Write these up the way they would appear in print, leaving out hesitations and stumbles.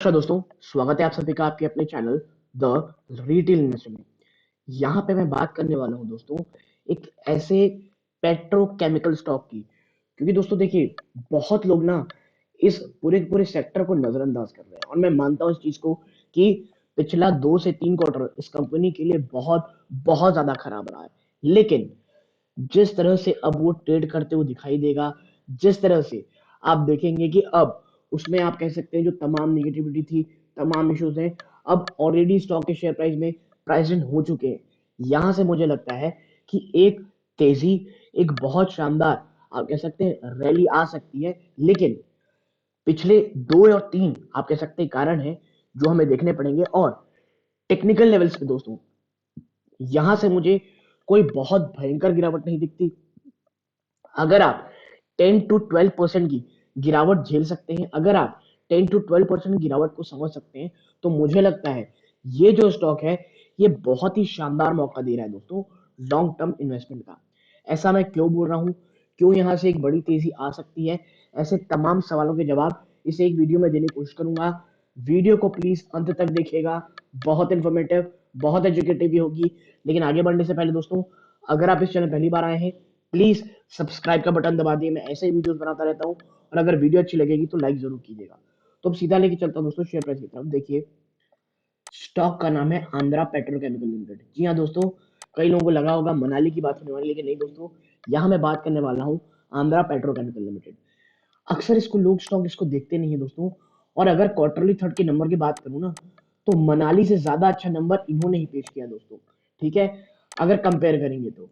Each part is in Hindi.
नमस्कार दोस्तों, स्वागत है आप सभी का आपके अपने चैनल द रिटेल इन्वेस्टर में। यहाँ पे मैं बात करने वाला हूँ दोस्तों एक ऐसे पेट्रोकेमिकल स्टॉक की, क्योंकि दोस्तों देखिए बहुत लोग ना इस पूरे पूरे सेक्टर को नजरअंदाज कर रहे हैं और मैं मानता हूँ इस चीज को कि पिछला 2 से 3 क्वार्टर इस कंपनी के लिए बहुत बहुत ज्यादा खराब रहा है। लेकिन जिस तरह से अब वो ट्रेड करते हुए दिखाई देगा, जिस तरह से आप देखेंगे कि अब उसमें आप कह सकते हैं जो तमाम निगेटिविटी थी, तमाम इश्यूज हैं, अब ऑलरेडी स्टॉक के शेयर प्राइस में प्राइस इन हो चुके हैं। यहां से मुझे लगता है कि एक तेजी, एक बहुत शानदार आप कह सकते हैं रैली आ सकती है। लेकिन पिछले 2 और 3 आप कह सकते हैं कारण है जो हमें देखने पड़ेंगे। और टेक्निकल लेवल्स पे दोस्तों यहां से मुझे कोई बहुत भयंकर गिरावट नहीं दिखती। अगर आप 10 to 12% की गिरावट झेल सकते हैं, अगर आप 10 to 12% गिरावट को समझ सकते हैं, तो मुझे लगता है ये जो स्टॉक है ये बहुत ही शानदार मौका दे रहा है दोस्तों लॉन्ग टर्म इन्वेस्टमेंट का। ऐसा मैं क्यों बोल रहा हूँ, क्यों यहाँ से एक बड़ी तेजी आ सकती है, ऐसे तमाम सवालों के जवाब इसे एक वीडियो में देने की कोशिश करूंगा। वीडियो को प्लीज अंत तक देखिएगा, बहुत इंफॉर्मेटिव, बहुत एजुकेटिव भी होगी। लेकिन आगे बढ़ने से पहले दोस्तों, अगर आप इस चैनल पहली बार आए हैं, प्लीज सब्सक्राइब का बटन दबा दिए। मैं ऐसे ही वीडियोस बनाता रहता हूँ और अगर वीडियो अच्छी लगेगी तो लाइक जरूर कीजिएगा। तो अब सीधा लेके चलता हूँ दोस्तों शेयर प्राइस की तरफ। देखिए स्टॉक का नाम है आंध्रा पेट्रोकेमिकल लिमिटेड। जी हाँ दोस्तों, कई लोगों को लगा होगा मनाली की बात होने वाली, लेकिन नहीं दोस्तों, यहाँ मैं बात करने वाला हूँ आंध्रा पेट्रोकेमिकल लिमिटेड। अक्सर इसको लोग स्टॉक इसको देखते नहीं है दोस्तों। और अगर क्वार्टरली थर्ड के नंबर की बात करूँ ना, तो मनाली से ज्यादा अच्छा नंबर इन्होंने ही पेश किया दोस्तों। ठीक है, अगर कंपेयर करेंगे तो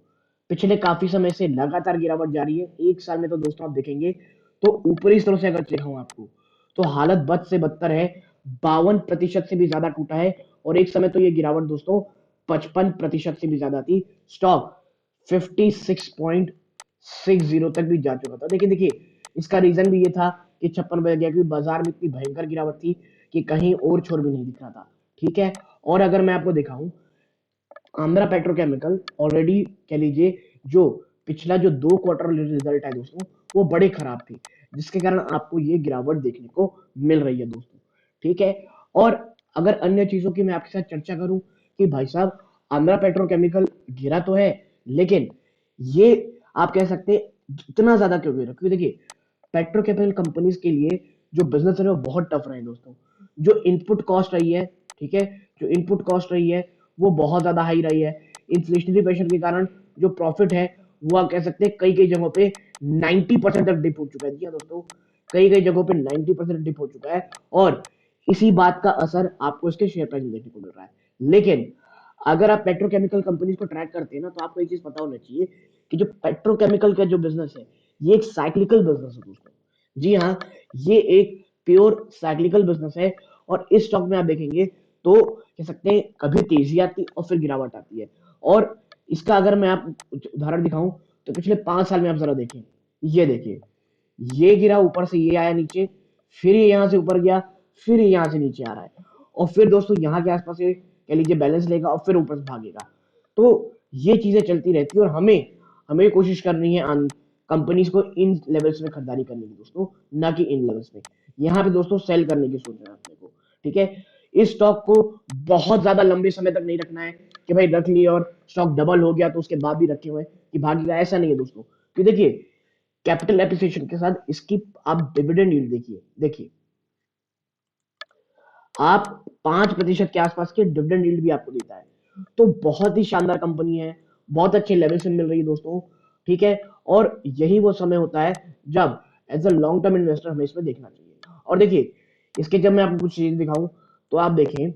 पिछले काफी समय से लगातार गिरावट जारी है। एक साल में तो दोस्तों आप देखेंगे तो ऊपरी स्तरों से अगर दिखाऊं आपको, तो हालत बद से बदतर है। 52% से भी ज्यादा टूटा है। और एक समय तो ये गिरावट दोस्तों 55% से भी ज्यादा थी। स्टॉक 56.60 तक भी जा चुका था। देखिए देखिए, इसका रीजन भी ये था कि 56 बज गया, क्योंकि बाजार में इतनी भयंकर गिरावट थी कि कहीं और छोर भी नहीं दिख रहा था। ठीक है, और अगर मैं आपको दिखाऊं, आंध्रा पेट्रोकेमिकल ऑलरेडी कह लीजिए जो पिछला जो 2 क्वार्टर रिजल्ट है दोस्तों, वो बड़े खराब थे, जिसके कारण आपको ये गिरावट देखने को मिल रही है दोस्तों। ठीक है, और अगर अन्य चीजों की मैं आपके साथ चर्चा करूं कि भाई साहब आंध्रा पेट्रोकेमिकल गिरा तो है, लेकिन ये आप कह सकते हैं इतना ज्यादा क्यों गिरा, क्योंकि देखिए पेट्रोकेमिकल कंपनीज के लिए जो बिजनेस है वो बहुत टफ रहे दोस्तों। जो इनपुट कॉस्ट रही है, ठीक है, जो इनपुट कॉस्ट रही है वो बहुत ज्यादा हाई रही है। इन्फ्लेशनरी प्रेशर के कारण जो प्रॉफिट है वो आप कह सकते हैं कई कई जगहों पे 90% तक डिप हो चुका है। जी हाँ दोस्तों, कई कई जगहों पे 90% डिप हो चुका है। और इसी बात का असर आपको इसके शेयर प्राइस में देखने को मिल रहा है। लेकिन अगर आप पेट्रोकेमिकल कंपनीज को ट्रैक करते हैं ना, तो आपको एक चीज पता होना चाहिए कि जो पेट्रोकेमिकल का जो बिजनेस है ये एक साइक्लिकल बिजनेस है दोस्तों। जी हाँ, ये एक प्योर साइक्लिकल बिजनेस है। और इस स्टॉक में आप देखेंगे तो कह सकते हैं कभी तेजी आती और फिर गिरावट आती है। और इसका अगर मैं आप उदाहरण दिखाऊं, तो पिछले 5 साल में आप जरा देखें, ये देखिए, ये गिरा ऊपर से, ये आया नीचे, फिर ये यहां से ऊपर गया, फिर ये यहां से नीचे आ रहा है, और फिर दोस्तों यहाँ के आसपास से कह लीजिए बैलेंस लेगा और फिर ऊपर से भागेगा। तो ये चीजें चलती रहती है और हमें हमें कोशिश करनी है कंपनीज को इन लेवल्स में खरीदारी करने की दोस्तों, ना कि इन लेवल्स में। यहाँ पे दोस्तों सेल करने की सोच रहे हैं अपने को। ठीक है, इस स्टॉक को बहुत ज्यादा लंबे समय तक नहीं रखना है कि भाई रख लिया और स्टॉक डबल हो गया तो उसके बाद भी रखे हुए हैं कि भागेगा, ऐसा नहीं है दोस्तों। क्योंकि देखिए कैपिटल एप्रिसिएशन के साथ इसकी आप डिविडेंड यील्ड देखिए, देखिए आप 5% के आसपास के डिविडेंड यील्ड भी आपको देता है। तो बहुत ही शानदार कंपनी है, बहुत अच्छे लेवल से मिल रही है दोस्तों। ठीक है, और यही वो समय होता है जब as a long term investor हमें इसमें देखना चाहिए। और देखिए इसके जब मैं आपको कुछ चीज दिखाऊं, तो आप देखें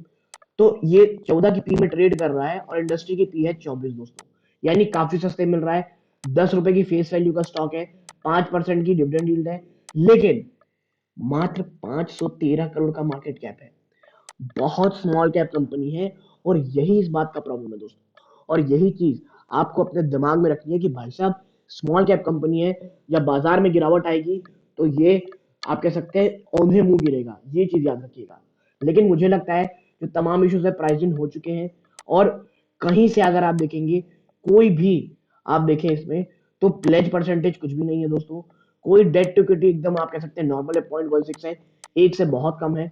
तो ये 14 की पी में ट्रेड कर रहा है और इंडस्ट्री की पी है 24 दोस्तों, यानी काफी सस्ते मिल रहा है। 10 रुपए की फेस वैल्यू का स्टॉक है, 5% की डिविडेंड यील्ड है, लेकिन मात्र 513 करोड़ का मार्केट कैप है। बहुत स्मॉल कैप कंपनी है। और यही इस बात का प्रॉब्लम है दोस्तों, और यही चीज आपको अपने दिमाग में रखनी है कि भाई साहब स्मॉल कैप कंपनी है, जब बाजार में गिरावट आएगी तो ये आप कह सकते हैं औंधे मुंह गिरेगा, ये चीज याद रखिएगा। लेकिन मुझे लगता है जो तमाम इश्यूज है प्राइसिंग हो चुके हैं। और कहीं से अगर आप देखेंगे, कोई भी आप देखें इसमें, तो प्लेज परसेंटेज कुछ भी नहीं है दोस्तों। कोई डेट टू इक्विटी एकदम आप कह सकते हैं नॉर्मल है, 0.16 है, एक से बहुत कम है।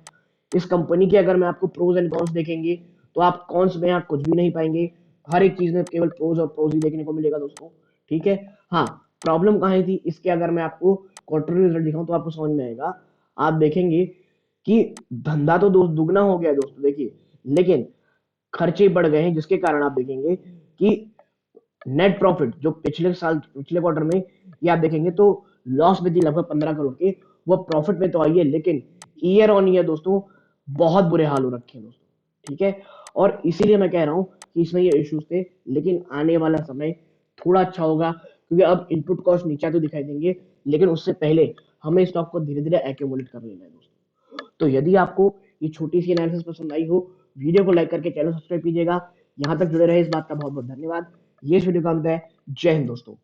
इस कंपनी के अगर मैं आपको प्रोज एंड कॉन्स देखेंगे तो आप कॉन्स में आप कुछ भी नहीं पाएंगे, हर एक चीज में केवल प्रोज और प्रोज ही देखने को मिलेगा दोस्तों। ठीक है। हाँ, प्रॉब्लम कहाँ थी इसके, अगर मैं आपको क्वार्टरली रिजल्ट दिखाऊं तो आपको समझ में आएगा। आप देखेंगे कि धंधा तो दोस्त दुगना हो गया है दोस्तों, देखिए, लेकिन खर्चे बढ़ गए हैं, जिसके कारण आप देखेंगे कि नेट प्रॉफिट जो पिछले साल पिछले क्वार्टर में ये आप देखेंगे तो लॉस में थी लगभग 15 करोड़ की, वो प्रॉफिट में तो आई है, लेकिन ईयर ऑन ईयर दोस्तों बहुत बुरे हाल हो रखे हैं दोस्तों। ठीक है। और इसीलिए मैं कह रहा हूं कि इसमें ये इश्यूज थे, लेकिन आने वाला समय थोड़ा अच्छा होगा, क्योंकि अब इनपुट कॉस्ट नीचे तो दिखाई देंगे, लेकिन उससे पहले हमें स्टॉक को धीरे धीरे एक्यूमुलेट कर लेना है दोस्तों। तो यदि आपको ये छोटी सी एनालिसिस पसंद आई हो, वीडियो को लाइक करके चैनल सब्सक्राइब कीजिएगा। यहां तक जुड़े रहे इस बात का बहुत बहुत धन्यवाद। ये वीडियो का अंत है। जय हिंद दोस्तों।